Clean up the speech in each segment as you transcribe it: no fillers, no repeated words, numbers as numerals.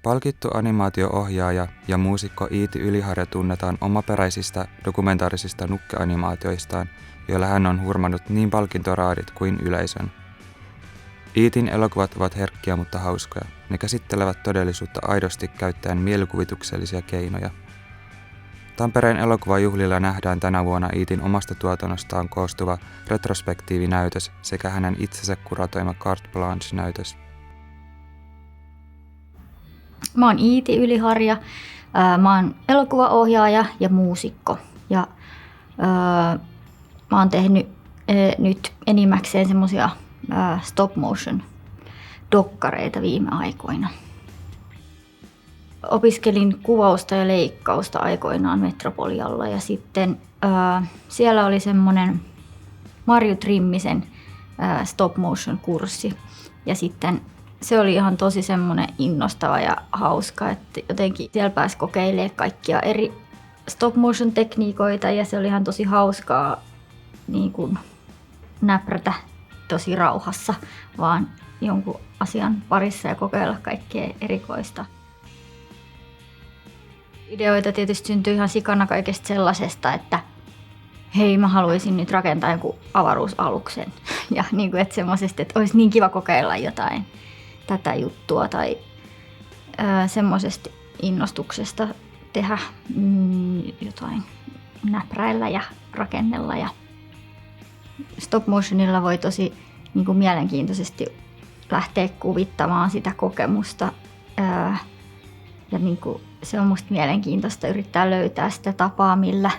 Palkittu animaatio-ohjaaja ja muusikko Iiti Yliharja tunnetaan omaperäisistä dokumentaarisista nukkeanimaatioistaan, joilla hän on hurmannut niin palkintoraadit kuin yleisön. Iitin elokuvat ovat herkkiä, mutta hauskoja. Ne käsittelevät todellisuutta aidosti käyttäen mielikuvituksellisia keinoja. Tampereen elokuvajuhlilla nähdään tänä vuonna Iitin omasta tuotannostaan koostuva retrospektiivinäytös sekä hänen itsensä kuratoima Carte Blanche-näytös. Mä oon Iiti Yliharja. Mä oon elokuvaohjaaja ja muusikko. Ja mä oon tehnyt nyt enimmäkseen semmosia stop motion dokkareita viime aikoina. Opiskelin kuvausta ja leikkausta aikoinaan Metropolialla ja sitten siellä oli semmoinen Marju Trimmisen stop motion kurssi ja sitten se oli ihan tosi semmoinen innostava ja hauska, että jotenkin siellä pääsi kokeilemaan kaikkia eri stop motion tekniikoita ja se oli ihan tosi hauskaa niin kuin näprätä tosi rauhassa vaan jonkun asian parissa ja kokeilla kaikkea erikoista. Ideoita tietysti syntyy ihan sikana kaikesta sellaisesta, että hei, mä haluaisin nyt rakentaa jonkun avaruusaluksen. Ja niin kuin, että semmoisesta, että olisi niin kiva kokeilla jotain tätä juttua tai semmoisesta innostuksesta tehdä jotain näpräillä ja rakennella. Ja stop motionilla voi tosi niin kuin mielenkiintoisesti lähteä kuvittamaan sitä kokemusta. Ja niin kuin, se on musta mielenkiintoista yrittää löytää sitä tapaa, millä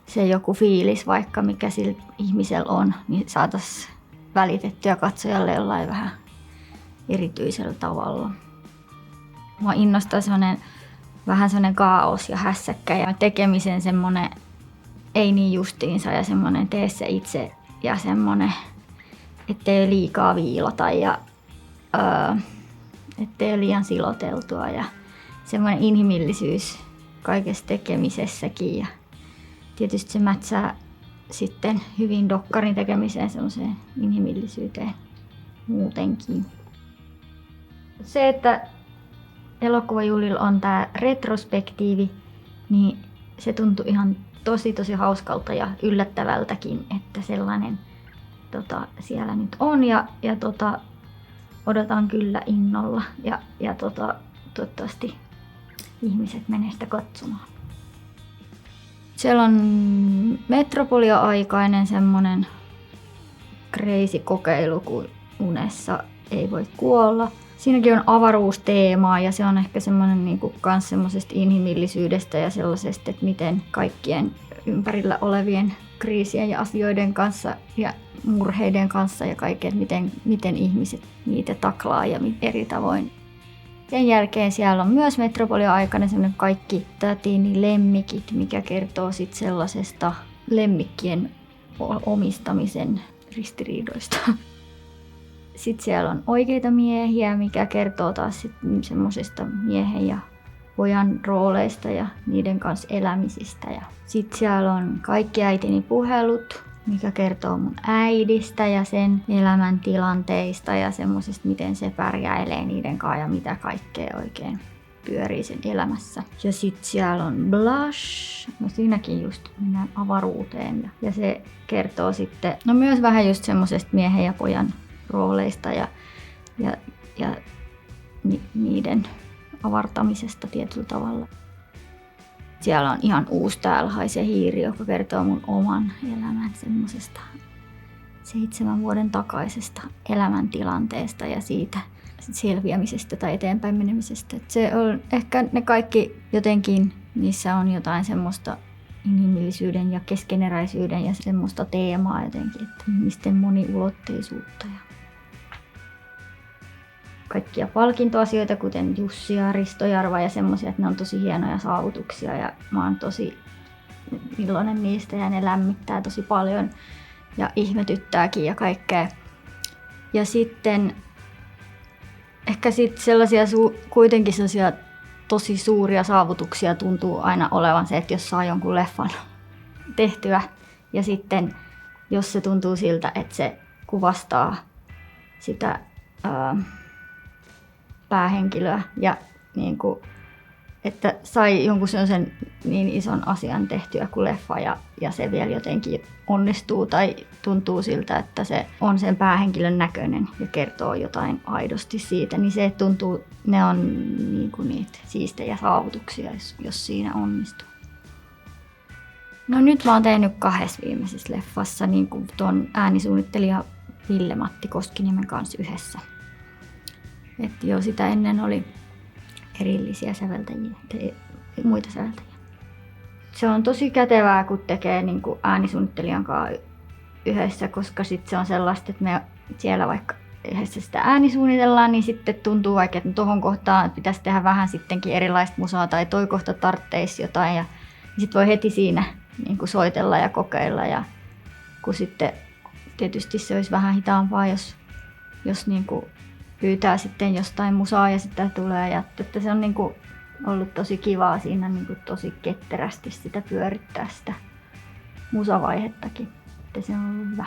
se joku fiilis, vaikka mikä sillä ihmisellä on, niin saataisiin välitettyä katsojalle jollain vähän erityisellä tavalla. Mua innostaa vähän semmoinen kaos ja hässäkkä ja tekemisen semmoinen ei niin justiinsa ja semmoinen tee se itse ja semmoinen, ettei liikaa viilata ja ettei liian siloteltua ja semmoinen inhimillisyys kaikessa tekemisessäkin ja tietysti se mätsää sitten hyvin dokkarin tekemiseen semmoiseen inhimillisyyteen muutenkin. Se, että elokuvajuhlilla on tää retrospektiivi, niin se tuntui ihan tosi hauskalta ja yllättävältäkin, että sellainen siellä nyt on ja odotan kyllä innolla ja toivottavasti ihmiset menee sitä katsomaan. Siellä on Metropolia-aikainen semmonen crazy kokeilu, kun unessa ei voi kuolla. Siinäkin on avaruusteemaa ja se on ehkä semmoinen niinku kans semmoisesta inhimillisyydestä ja sellaisesta, että miten kaikkien ympärillä olevien kriisien ja asioiden kanssa ja murheiden kanssa ja kaiken, miten ihmiset niitä taklaa ja eri tavoin. Sen jälkeen siellä on myös Metropolia-aikana semmoinen kaikki tätini-lemmikit, mikä kertoo sit sellaisesta lemmikkien omistamisen ristiriidoista. Sitten siellä on oikeita miehiä, mikä kertoo taas sit semmoisesta miehen ja pojan rooleista ja niiden kanssa elämisistä. Ja sitten siellä on kaikki äitini puhelut, mikä kertoo mun äidistä ja sen elämäntilanteista ja semmoisesta, miten se pärjäilee niiden kanssa ja mitä kaikkea oikein pyörii sen elämässä. Ja sitten siellä on Blush, no siinäkin just mennään avaruuteen ja se kertoo sitten myös vähän just semmoisesta miehen ja pojan rooleista ja niiden avartamisesta tietyllä tavalla. Siellä on ihan uusi Täällä haisee hiiri, joka kertoo mun oman elämän semmosesta 7 vuoden takaisesta elämäntilanteesta ja siitä selviämisestä tai eteenpäin menemisestä. Et se on ehkä ne kaikki jotenkin, niissä on jotain semmoista inhimillisyyden ja keskeneräisyyden ja semmoista teemaa jotenkin, että ihmisten moniulotteisuutta ja kaikkia palkintoasioita, kuten Jussi ja Risto Jarva ja semmoisia, että ne on tosi hienoja saavutuksia ja mä oon tosi iloinen niistä ja ne lämmittää tosi paljon ja ihmetyttääkin ja kaikkea. Ja sitten ehkä sitten sellaisia kuitenkin sellaisia tosi suuria saavutuksia tuntuu aina olevan se, että jos saa jonkun leffan tehtyä ja sitten jos se tuntuu siltä, että se kuvastaa sitä päähenkilöä ja niin kuin, että sai jonkun sellaisen niin ison asian tehtyä kuin leffa ja se vielä jotenkin onnistuu tai tuntuu siltä, että se on sen päähenkilön näköinen ja kertoo jotain aidosti siitä, niin se tuntuu, ne on niin kuin niitä siistejä saavutuksia, jos siinä onnistuu. No nyt mä oon tehnyt 2 viimeisessä leffassa niin kuin tuon äänisuunnittelija Ville-Matti Koskiniemen kanssa yhdessä. Et jo sitä ennen oli erillisiä säveltäjiä, muita säveltäjiä. Se on tosi kätevää, kun tekee niin kuin äänisuunnittelijan kanssa yhdessä, koska sit se on sellaista, että me siellä vaikka yhdessä sitä äänisuunnitellaan, niin sitten tuntuu vaikka, että tuohon kohtaan pitäisi tehdä vähän sittenkin erilaista musaa tai toi kohta tarvitsisi jotain. Ja sitten voi heti siinä niin kuin soitella ja kokeilla. Ja kun sitten tietysti se olisi vähän hitaampaa, jos niin kuin pyytää sitten jostain musaa ja sitä tulee. Ja että se on niin kuin ollut tosi kivaa siinä niin kuin tosi ketterästi sitä pyörittää sitä musavaihettakin. Että se on ollut hyvä.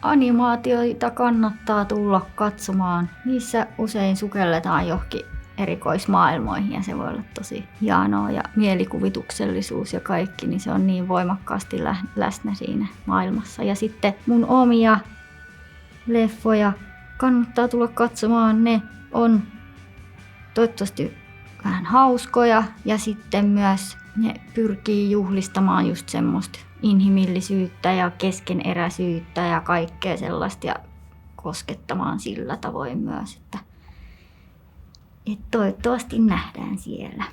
Animaatioita kannattaa tulla katsomaan. Niissä usein sukelletaan johonkin erikoismaailmoihin ja se voi olla tosi hienoa ja mielikuvituksellisuus ja kaikki, niin se on niin voimakkaasti läsnä siinä maailmassa. Ja sitten mun omia leffoja kannattaa tulla katsomaan. Ne on toivottavasti vähän hauskoja ja sitten myös ne pyrkii juhlistamaan just semmoista inhimillisyyttä ja keskeneräisyyttä ja kaikkea sellaista ja koskettamaan sillä tavoin myös, että toivottavasti nähdään siellä.